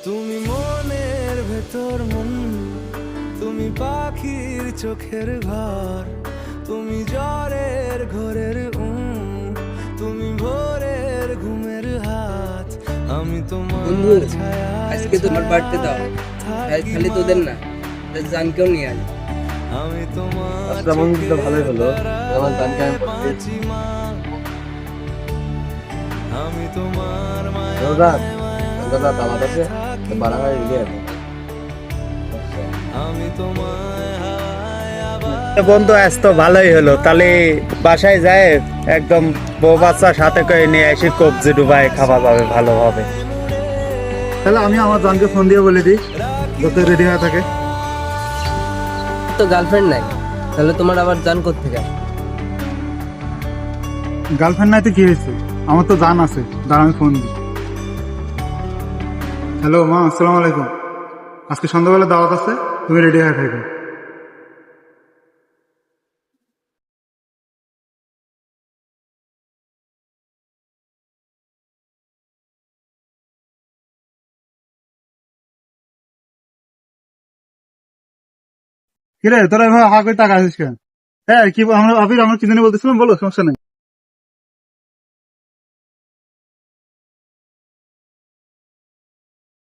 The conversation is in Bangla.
তুমি মনের ভেতর মন, তুমি পাখির চোখের ঘর, তুমি জ্বরের ঘোরের তুমি ভোরের ঘুমের হাত। আমি তোমার বন্ধু, ছায়ায় আজকে তোমার বার্থডে দাও, খালি তোদের না, জানকেও নিয়ে আয়। আমি তোমার আচ্ছা বন্ধু, তো ভালোই হলো। আমার গানকে আমি পড়তে পাঁচি মা, আমি তোমার দাদা, মায়ায় মায়ায় দাদা দাওয়াত আছে, বাড়াবার রেডি আছে। আমি তোমায় হাওয়ায় আবার বন্ধু আজ তো ভালোই হলো, তাহলে বাসায় যায় একদম বউ বাচ্চা সাথে করে নিয়ে এসে কবজি ডুবাই খাওয়া যাবে ভালোভাবে। তাহলে আমি আমার জানকে ফোন দিয়ে বলে দিই যাতে রেডি হয়ে থাকে। তো গার্লফ্রেন্ড নাই, তাহলে তোমার আবার জান কোত্থেকে? গার্লফ্রেন্ড নাই তো কি হয়েছে, আমার তো জান আছে, দাঁড়া আমি ফোন দিই। হ্যালো মা, আসসালামু আলাইকুম। আজকে সন্ধ্যাবেলা দাওয়াত আছে, তুমি রেডি হয়ে থাকো। কিরে তোরা এভাবে হা করে টাকা আসিস কেন? হ্যাঁ কি আমরা আবির, আমরা কি জানি বলতেছিলাম, বলো, সমস্যা নেই।